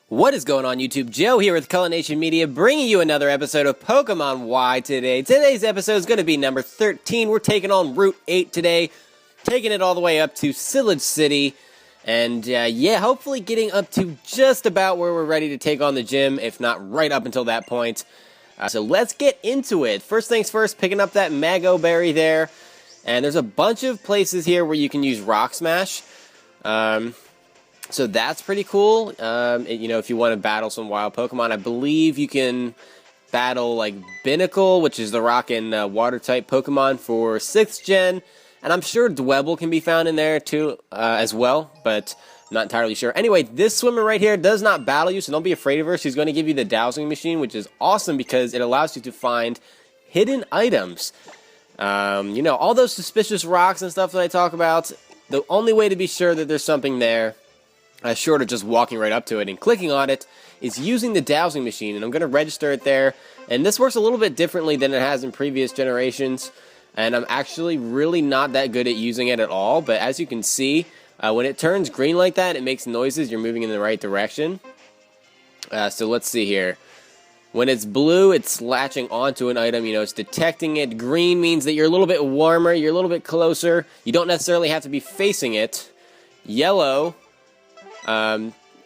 What is going on, YouTube? Joe here with Color Nation Media, bringing you another episode of Pokemon Y today. Today's episode is going to be number 13. We're taking on Route 8 today, taking it all the way up to Cyllage City, and yeah, hopefully getting up to just about where we're ready to take on the gym, if not right up until that point. So let's get into it. First things first, picking up that Mago Berry there, and there's a bunch of places here where you can use Rock Smash. So that's pretty cool. You know, if you want to battle some wild Pokemon, I believe you can battle like Binnacle, which is the rock and water type Pokemon for 6th gen. And I'm sure Dwebble can be found in there too, as well, but I'm not entirely sure. Anyway, this swimmer right here does not battle you, so don't be afraid of her. She's going to give you the dowsing machine, which is awesome because it allows you to find hidden items. You know, all those suspicious rocks and stuff that I talk about, the only way to be sure that there's something there, short of just walking right up to it and clicking on it, is using the dowsing machine, and I'm going to register it there. And this works a little bit differently than it has in previous generations, and I'm actually really not that good at using it at all, but as you can see, when it turns green like that, it makes noises, you're moving in the right direction. So let's see here. When it's blue, it's latching onto an item, you know, it's detecting it. Green means that you're a little bit warmer, you're a little bit closer, you don't necessarily have to be facing it. Yellow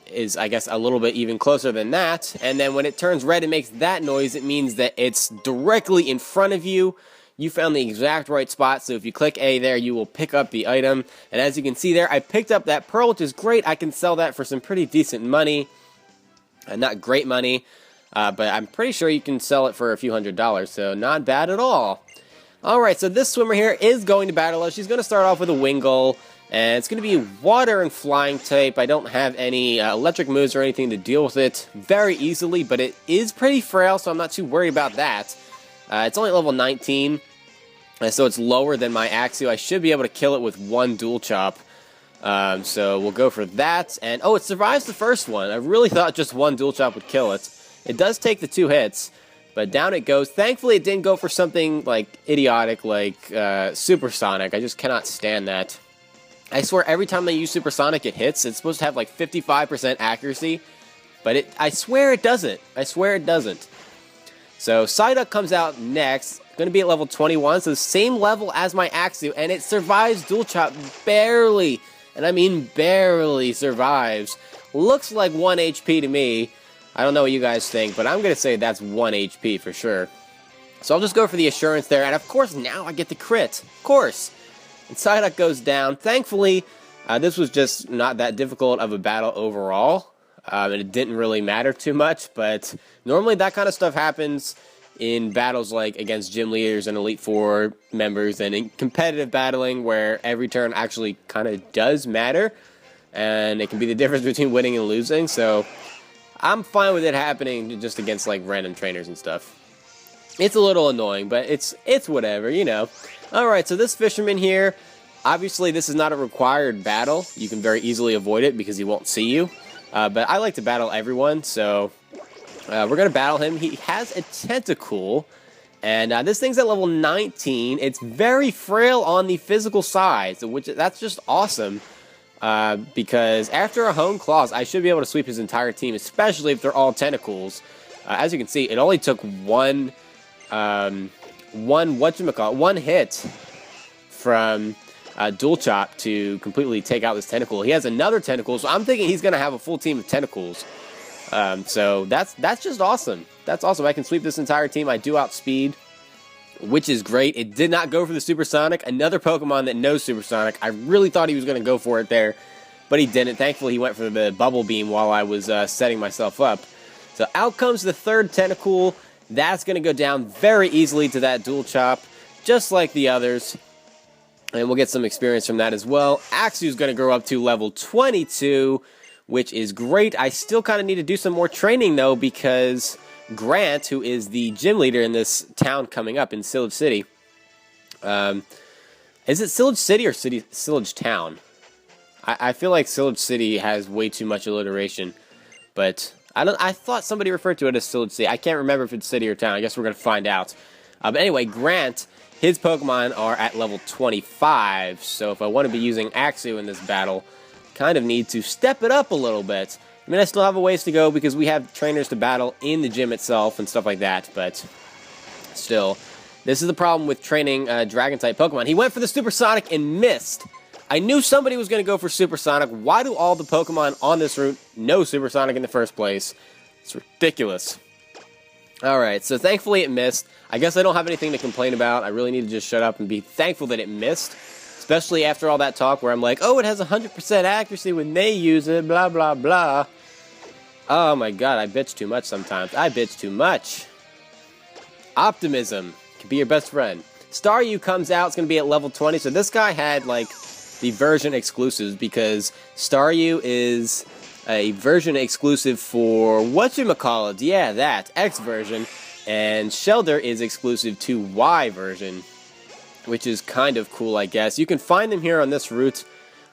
is, I guess, a little bit even closer than that. And then when it turns red and makes that noise, it means that it's directly in front of you. You found the exact right spot, so if you click A there, you will pick up the item. And as you can see there, I picked up that pearl, which is great. I can sell that for some pretty decent money. Not great money, but I'm pretty sure you can sell it for a few $100s, so not bad at all. Alright, so this swimmer here is going to battle us. She's going to start off with a Wingull. And it's going to be water and flying type. I don't have any electric moves or anything to deal with it very easily, but it is pretty frail, so I'm not too worried about that. It's only level 19, so it's lower than my Axew. I should be able to kill it with one Dual Chop. So we'll go for that. And oh, it survives the first one. I really thought just one Dual Chop would kill it. It does take the 2 hits, but down it goes. Thankfully, it didn't go for something like idiotic like Supersonic. I just cannot stand that. I swear every time I use Supersonic it hits. It's supposed to have like 55% accuracy, but I swear it doesn't. I swear it doesn't. So Psyduck comes out next, going to be at level 21, so the same level as my Axew, and it survives Dual Chop barely, and I mean barely survives. Looks like 1 HP to me. I don't know what you guys think, but I'm going to say that's 1 HP for sure. So I'll just go for the Assurance there, and of course now I get the crit. Of course. And Psyduck goes down. Thankfully, this was just not that difficult of a battle overall, and it didn't really matter too much, but normally that kind of stuff happens in battles like against gym leaders and Elite Four members, and in competitive battling where every turn actually kind of does matter, and it can be the difference between winning and losing, so I'm fine with it happening just against like random trainers and stuff. It's a little annoying, but it's whatever, you know. Alright, so this fisherman here, obviously this is not a required battle. You can very easily avoid it because he won't see you. But I like to battle everyone, so we're going to battle him. He has a Tentacool, and this thing's at level 19. It's very frail on the physical side, that's just awesome. Because after a Hone Claws, I should be able to sweep his entire team, especially if they're all Tentacools. As you can see, it only took one hit from Dual Chop to completely take out this Tentacool. He has another Tentacool, so I'm thinking he's going to have a full team of Tentacools. So that's just awesome. That's awesome. I can sweep this entire team. I do outspeed, which is great. It did not go for the Supersonic. Another Pokemon that knows Supersonic. I really thought he was going to go for it there, but he didn't. Thankfully, he went for the Bubble Beam while I was setting myself up. So out comes the third Tentacool. That's going to go down very easily to that Dual Chop, just like the others. And we'll get some experience from that as well. Axew's going to grow up to level 22, which is great. I still kind of need to do some more training, though, because Grant, who is the gym leader in this town coming up in Cyllage City. Is it Cyllage City or Cyllage Town? I feel like Cyllage City has way too much alliteration, but I thought somebody referred to it as Cyllage City. I can't remember if it's city or town. I guess we're going to find out. But anyway, Grant, his Pokemon are at level 25, so if I want to be using Axew in this battle, kind of need to step it up a little bit. I mean, I still have a ways to go because we have trainers to battle in the gym itself and stuff like that, but still. This is the problem with training Dragon-type Pokemon. He went for the Supersonic and missed. I knew somebody was going to go for Supersonic. Why do all the Pokemon on this route know Supersonic in the first place? It's ridiculous. Alright, so thankfully it missed. I guess I don't have anything to complain about. I really need to just shut up and be thankful that it missed. Especially after all that talk where I'm like, oh, it has 100% accuracy when they use it, blah, blah, blah. Oh my god, I bitch too much sometimes. I bitch too much. Optimism can be your best friend. Staryu comes out, it's going to be at level 20. So this guy had, like, the version exclusives because Staryu is a version exclusive for whatchamacallit. Yeah, that. X version. And Shellder is exclusive to Y version, which is kind of cool, I guess. You can find them here on this route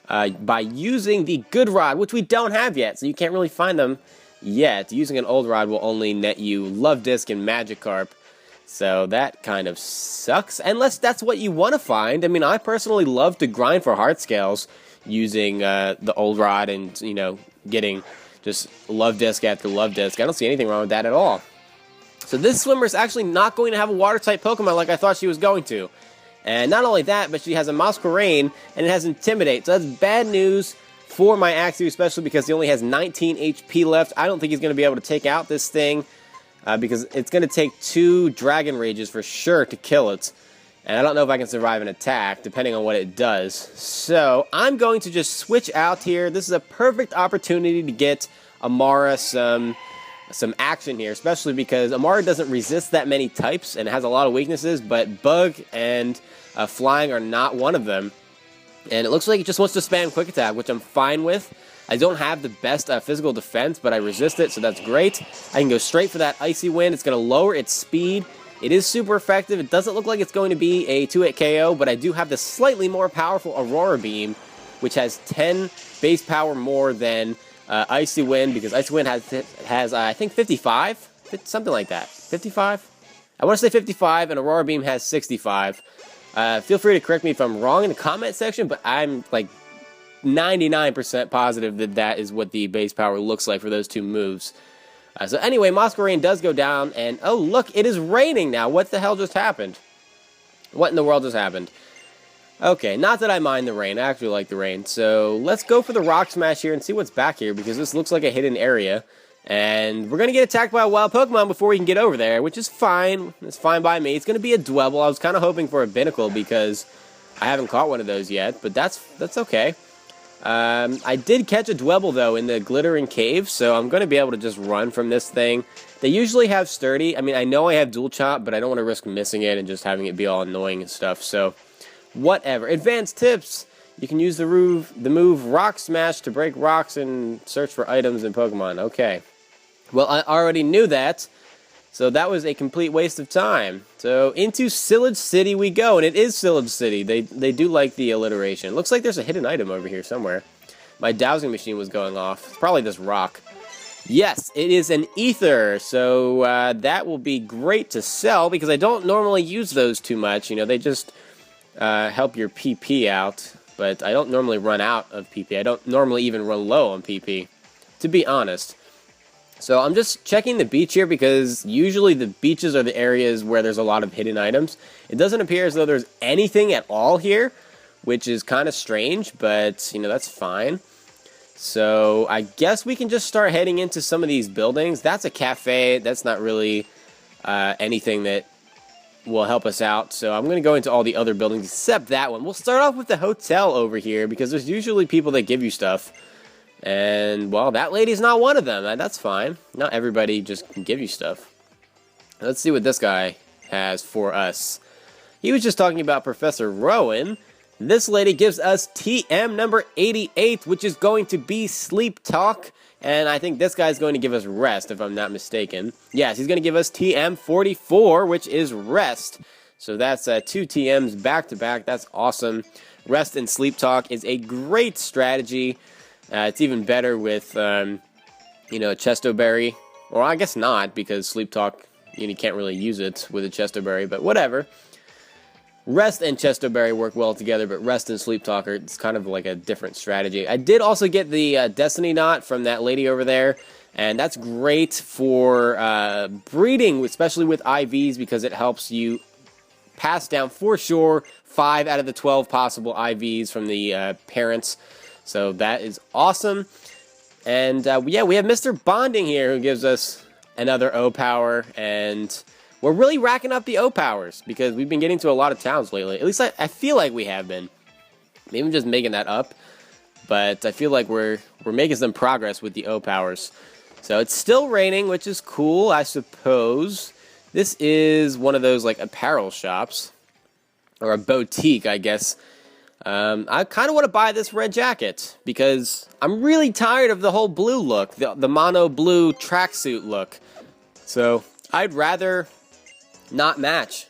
by using the Good Rod, which we don't have yet, so you can't really find them yet. Using an old rod will only net you Love Disc and Magikarp, so that kind of sucks, unless that's what you want to find. I mean, I personally love to grind for heart scales using the old rod and, you know, getting just Love Disc after Love Disc. I don't see anything wrong with that at all. So this swimmer is actually not going to have a water-type Pokemon like I thought she was going to. And not only that, but she has a Masquerain, and it has Intimidate. So that's bad news for my Axew, especially because he only has 19 HP left. I don't think he's going to be able to take out this thing, because it's going to take 2 Dragon Rages for sure to kill it. And I don't know if I can survive an attack, depending on what it does. So I'm going to just switch out here. This is a perfect opportunity to get Amara some action here, especially because Amara doesn't resist that many types and has a lot of weaknesses, but Bug and Flying are not one of them. And it looks like it just wants to spam Quick Attack, which I'm fine with. I don't have the best physical defense, but I resist it, so that's great. I can go straight for that Icy Wind. It's going to lower its speed. It is super effective. It doesn't look like it's going to be a 2-hit KO, but I do have the slightly more powerful Aurora Beam, which has 10 base power more than Icy Wind, because Icy Wind has I think 55? Something like that. 55? I want to say 55, and Aurora Beam has 65. Feel free to correct me if I'm wrong in the comment section, but I'm like 99% positive that that is what the base power looks like for those two moves. So anyway, Masquerain does go down, and oh look, it is raining now. What the hell just happened? What in the world just happened? Okay, not that I mind the rain. I actually like the rain. So let's go for the Rock Smash here and see what's back here, because this looks like a hidden area. And we're going to get attacked by a wild Pokemon before we can get over there, which is fine. It's fine by me. It's going to be a Dwebble. I was kind of hoping for a Binnacle because I haven't caught one of those yet, but that's okay. I did catch a Dwebble, though, in the Glittering Cave, so I'm going to be able to just run from this thing. They usually have Sturdy. I mean, I know I have Dual Chop, but I don't want to risk missing it and just having it be all annoying and stuff, so whatever. Advanced tips. You can use the move Rock Smash to break rocks and search for items in Pokemon. Okay. Well, I already knew that, so that was a complete waste of time. So into Cyllage City we go, and it is Cyllage City. They do like the alliteration. Looks like there's a hidden item over here somewhere. My dowsing machine was going off. It's probably this rock. Yes, it is an ether, so that will be great to sell because I don't normally use those too much. You know, they just help your PP out, but I don't normally run out of PP. I don't normally even run low on PP, to be honest. So I'm just checking the beach here because usually the beaches are the areas where there's a lot of hidden items. It doesn't appear as though there's anything at all here, which is kind of strange, but, you know, that's fine. So I guess we can just start heading into some of these buildings. That's a cafe. That's not really anything that will help us out. So I'm going to go into all the other buildings except that one. We'll start off with the hotel over here because there's usually people that give you stuff. And, well, that lady's not one of them. That's fine. Not everybody just can give you stuff. Let's see what this guy has for us. He was just talking about Professor Rowan. This lady gives us TM number 88, which is going to be Sleep Talk. And I think this guy's going to give us Rest, if I'm not mistaken. Yes, he's going to give us TM 44, which is Rest. So that's 2 TMs back-to-back. That's awesome. Rest and Sleep Talk is a great strategy. It's even better with, you know, a Chesto Berry. Or I guess not, because Sleep Talk, you can't really use it with a Chesto Berry, but whatever. Rest and Chestoberry work well together, but Rest and Sleep Talker, it's kind of like a different strategy. I did also get the Destiny Knot from that lady over there, and that's great for breeding, especially with IVs, because it helps you pass down, for sure, 5 out of the 12 possible IVs from the parents. So that is awesome. And yeah, we have Mr. Bonding here, who gives us another O power, and we're really racking up the O powers because we've been getting to a lot of towns lately. At least I feel like we have been. Maybe I'm just making that up, but I feel like we're making some progress with the O powers. So it's still raining, which is cool, I suppose. This is one of those like apparel shops, or a boutique, I guess. I kind of want to buy this red jacket because I'm really tired of the whole blue look, the mono blue tracksuit look. So I'd rather not match.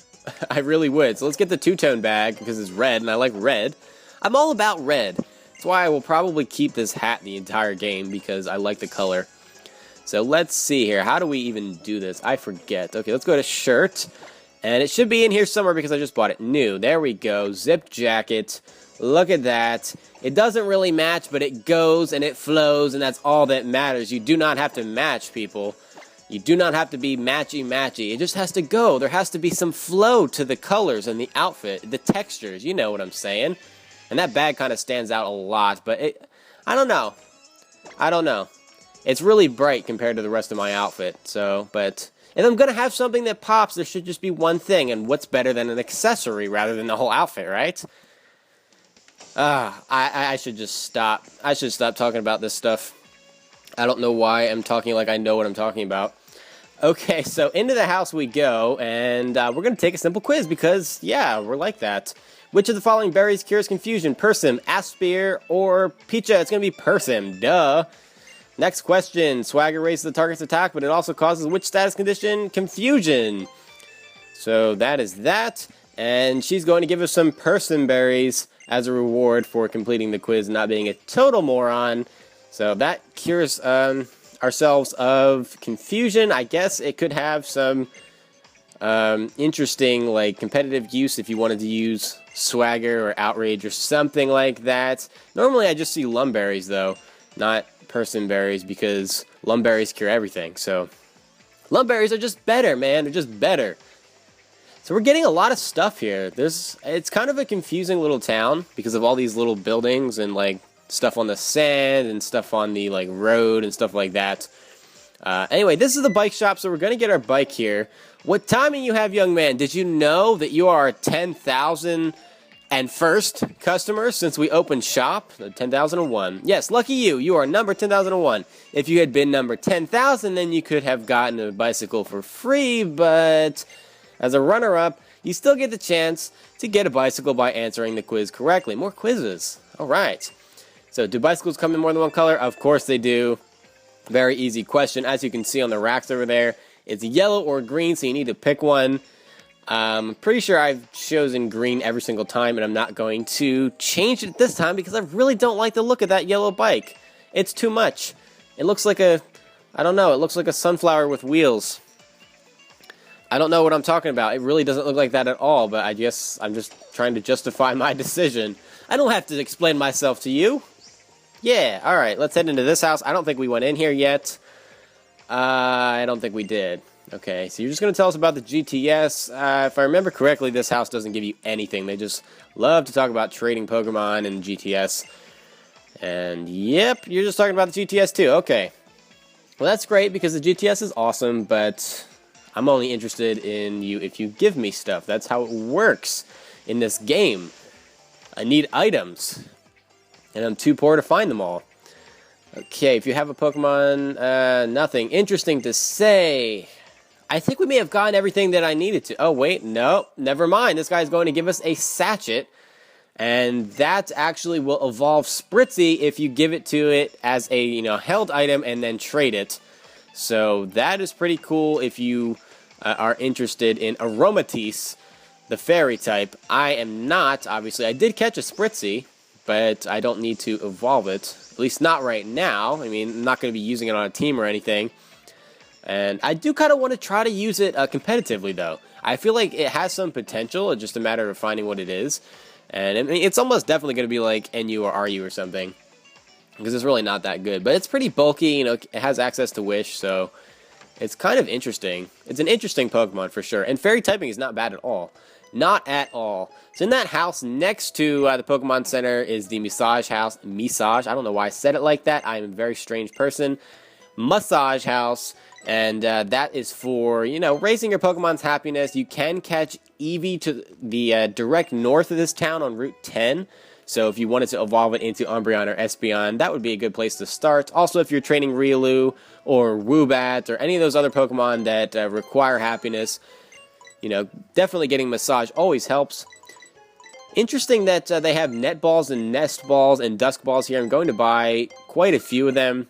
I really would. So let's get the two-tone bag because it's red and I like red. I'm all about red. That's why I will probably keep this hat the entire game because I like the color. So let's see here. How do we even do this? I forget. Okay, let's go to shirt. And it should be in here somewhere because I just bought it new. There we go. Zip jacket. Look at that. It doesn't really match, but it goes and it flows, and that's all that matters. You do not have to match, people. You do not have to be matchy-matchy. It just has to go. There has to be some flow to the colors and the outfit, the textures. You know what I'm saying. And that bag kind of stands out a lot, but I don't know. I don't know. It's really bright compared to the rest of my outfit, so, but if I'm going to have something that pops, there should just be one thing, and what's better than an accessory rather than the whole outfit, right? I should just stop. I should stop talking about this stuff. I don't know why I'm talking like I know what I'm talking about. Okay, so into the house we go, and we're going to take a simple quiz because, yeah, we're like that. Which of the following berries cures confusion? Persim, Aspir, or Pecha? It's going to be Persim, duh. Next question. Swagger raises the target's attack, but it also causes which status condition? Confusion. So that is that, and she's going to give us some Persim berries as a reward for completing the quiz and not being a total moron. So that cures ourselves of confusion. I guess it could have some interesting, like, competitive use if you wanted to use swagger or outrage or something like that. Normally I just see lumberries, though, not Persim berries, because lumberries cure everything. So lumberries are just better, man. They're just better. So we're getting a lot of stuff here. It's kind of a confusing little town because of all these little buildings and, like, stuff on the sand and stuff on the, like, road and stuff like that. Anyway, this is the bike shop, so we're going to get our bike here. What timing you have, young man? Did you know that you are 10,000 and first customer since we opened shop? 10,001. Yes, lucky you. You are number 10,001. If you had been number 10,000, then you could have gotten a bicycle for free, but as a runner-up, you still get the chance to get a bicycle by answering the quiz correctly. More quizzes. All right. So, do bicycles come in more than one color? Of course they do. Very easy question. As you can see on the racks over there, it's yellow or green, so you need to pick one. I'm pretty sure I've chosen green every single time, and I'm not going to change it this time because I really don't like the look of that yellow bike. It's too much. It looks like I don't know, it looks like a sunflower with wheels. I don't know what I'm talking about. It really doesn't look like that at all, but I guess I'm just trying to justify my decision. I don't have to explain myself to you. Yeah, alright, let's head into this house. I don't think we went in here yet. I don't think we did. Okay, so you're just going to tell us about the GTS. If I remember correctly, this house doesn't give you anything. They just love to talk about trading Pokemon and GTS. And yep, you're just talking about the GTS too. Okay. Well, that's great because the GTS is awesome, but I'm only interested in you if you give me stuff. That's how it works in this game. I need items, and I'm too poor to find them all. Okay, if you have a Pokemon, nothing interesting to say. I think we may have gotten everything that I needed to. Oh, wait, no, never mind. This guy's going to give us a Sachet, and that actually will evolve Spritzy if you give it to it as a, held item and then trade it. So that is pretty cool if you are interested in Aromatisse, the fairy type. I am not, obviously. I did catch a Spritzy, but I don't need to evolve it. At least not right now. I mean, I'm not going to be using it on a team or anything. And I do kind of want to try to use it competitively, though. I feel like it has some potential. It's just a matter of finding what it is. And I mean, it's almost definitely going to be like NU or RU or something, because it's really not that good. But it's pretty bulky, you know, it has access to Wish, so it's kind of interesting. It's an interesting Pokemon for sure. And Fairy typing is not bad at all. Not at all. So in that house next to the Pokemon Center is the Massage House. Massage, I don't know why I said it like that. I am a very strange person. Massage House. And that is for, you know, raising your Pokemon's happiness. You can catch Eevee to the direct north of this town on Route 10. So if you wanted to evolve it into Umbreon or Espeon, that would be a good place to start. Also, if you're training Riolu or Woobat or any of those other Pokemon that require happiness, you know, definitely getting Massage always helps. Interesting that they have Net Balls and Nest Balls and Dusk Balls here. I'm going to buy quite a few of them.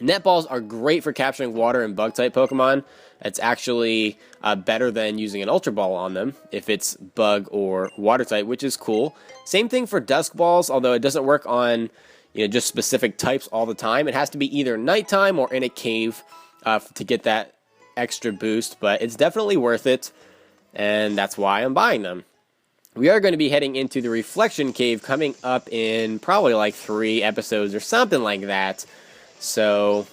Net Balls are great for capturing water and bug-type Pokemon. It's actually better than using an Ultra Ball on them if it's bug or water-type, which is cool. Same thing for Dusk Balls, although it doesn't work on, you know, just specific types all the time. It has to be either nighttime or in a cave to get that extra boost, but it's definitely worth it, and that's why I'm buying them. We are going to be heading into the Reflection Cave coming up in probably like 3 episodes or something like that. So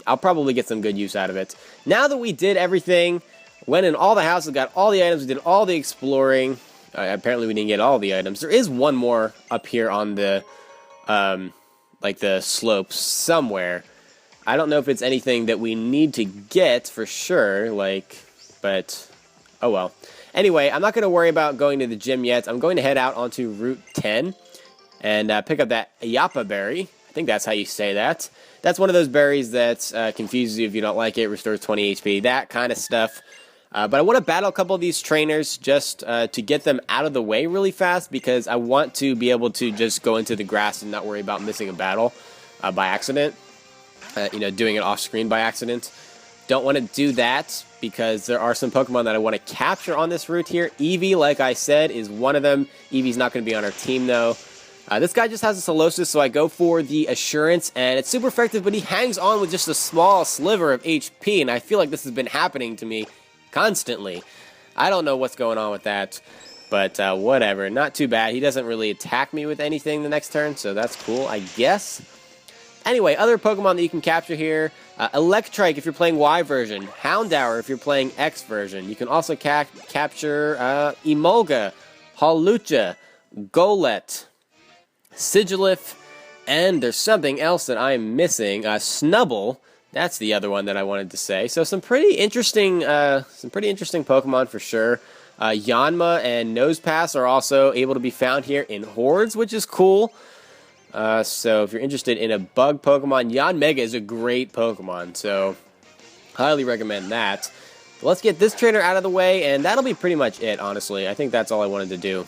I'll probably get some good use out of it. Now that we did everything, went in all the houses, got all the items, we did all the exploring. Apparently we didn't get all the items. There is one more up here on the, like the slopes somewhere. I don't know if it's anything that we need to get for sure, like, but oh well. Anyway, I'm not going to worry about going to the gym yet. I'm going to head out onto Route 10 and pick up that Ayapa berry. I think that's how you say that. That's one of those berries that confuses you if you don't like it, restores 20 HP, that kind of stuff. But I want to battle a couple of these trainers just to get them out of the way really fast, because I want to be able to just go into the grass and not worry about missing a battle by accident. You know, doing it off screen by accident. Don't want to do that because there are some Pokemon that I want to capture on this route here. Eevee, like I said, is one of them. Eevee's not going to be on our team though. This guy just has a Solosis, so I go for the Assurance, and it's super effective, but he hangs on with just a small sliver of HP, and I feel like this has been happening to me constantly. I don't know what's going on with that, but whatever. Not too bad. He doesn't really attack me with anything the next turn, so that's cool, I guess. Anyway, other Pokemon that you can capture here. Electrike if you're playing Y version. Houndour if you're playing X version. You can also capture Emolga, Hawlucha, Golett, Sigilyph, and there's something else that I'm missing. Snubbull, that's the other one that I wanted to say. So some pretty interesting Pokemon for sure. Yanma and Nosepass are also able to be found here in hordes, which is cool. So if you're interested in a bug Pokemon, Yanmega is a great Pokemon, so highly recommend that. But let's get this trainer out of the way, and that'll be pretty much it, honestly. I think that's all I wanted to do.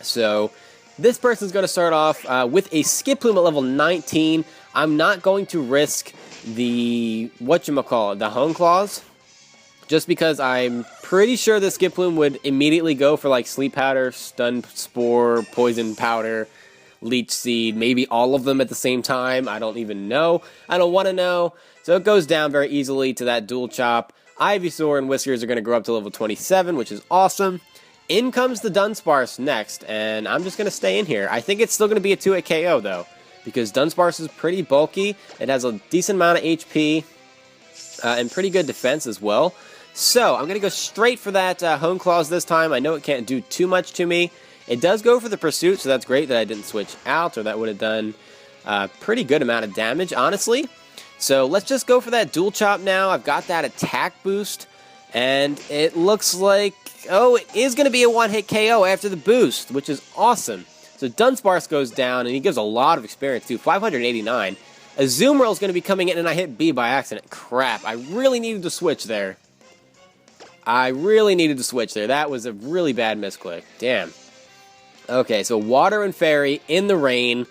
So this person's going to start off with a Skiploom at level 19. I'm not going to risk the, whatchamacallit, the Hone Claws, just because I'm pretty sure the Skiploom would immediately go for like Sleep Powder, Stun Spore, Poison Powder, Leech Seed, maybe all of them at the same time. I don't even know. I don't want to know. So it goes down very easily to that Dual Chop. Ivysaur and Whiskers are going to grow up to level 27, which is awesome. In comes the Dunsparce next, and I'm just going to stay in here. I think it's still going to be a 2-hit KO, though, because Dunsparce is pretty bulky. It has a decent amount of HP and pretty good defense as well. So I'm going to go straight for that Hone Claws this time. I know it can't do too much to me. It does go for the Pursuit, so that's great that I didn't switch out, or that would have done a pretty good amount of damage, honestly. So let's just go for that Dual Chop now. I've got that attack boost, and it looks like, oh, it is going to be a 1-hit KO after the boost, which is awesome. So Dunsparce goes down, and he gives a lot of experience, too, 589. Azumarill is going to be coming in, and I hit B by accident. Crap, I really needed to switch there. That was a really bad misclick. Damn. Okay, so Water and Fairy in the rain.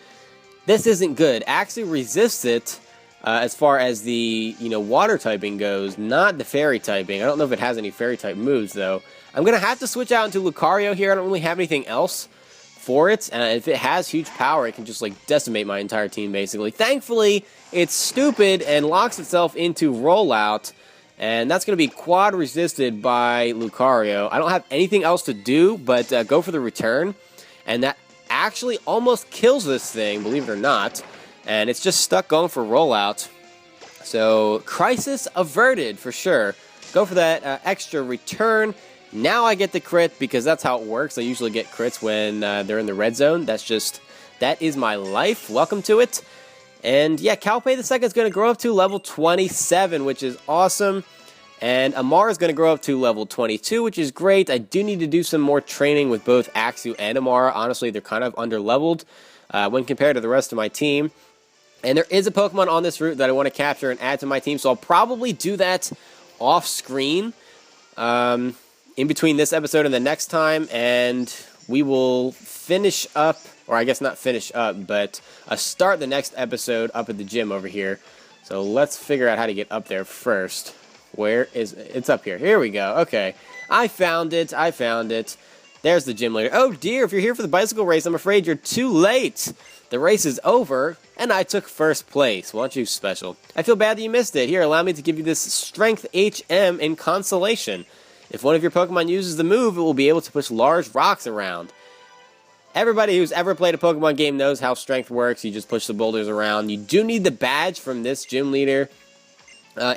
This isn't good. Actually resists it as far as the, water typing goes, not the fairy typing. I don't know if it has any fairy type moves, though. I'm going to have to switch out into Lucario here. I don't really have anything else for it. If it has huge power, it can just, decimate my entire team, basically. Thankfully, it's stupid and locks itself into rollout, and that's going to be quad resisted by Lucario. I don't have anything else to do but go for the return, and that actually almost kills this thing, believe it or not, and it's just stuck going for rollout. So, crisis averted for sure. Go for that extra return. Now I get the crit because that's how it works. I usually get crits when they're in the red zone. That is my life. Welcome to it. And yeah, Calpay the second is going to grow up to level 27, which is awesome. And Amara is going to grow up to level 22, which is great. I do need to do some more training with both Axew and Amara. Honestly, they're kind of under-leveled when compared to the rest of my team. And there is a Pokemon on this route that I want to capture and add to my team, so I'll probably do that off-screen in between this episode and the next time, and we will finish up, or I guess not finish up, but start the next episode up at the gym over here. So let's figure out how to get up there first. Where is it? It's up here. Here we go. Okay. I found it. There's the gym leader. Oh dear, if you're here for the bicycle race, I'm afraid you're too late. The race is over, and I took first place. Well, aren't you special? I feel bad that you missed it. Here, allow me to give you this Strength HM in consolation. If one of your Pokemon uses the move, it will be able to push large rocks around. Everybody who's ever played a Pokemon game knows how Strength works. You just push the boulders around. You do need the badge from this gym leader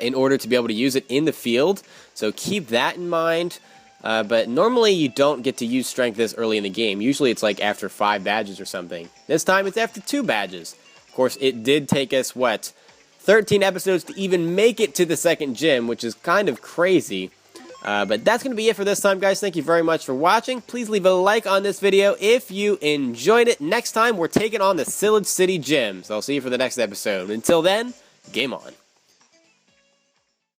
in order to be able to use it in the field, so keep that in mind. But normally you don't get to use Strength this early in the game. Usually it's like after 5 badges or something. This time it's after 2 badges. Of course, it did take us, 13 episodes to even make it to the second gym, which is kind of crazy. But that's going to be it for this time, guys. Thank you very much for watching. Please leave a like on this video if you enjoyed it. Next time, we're taking on the Cyllage City Gym. So I'll see you for the next episode. Until then, game on.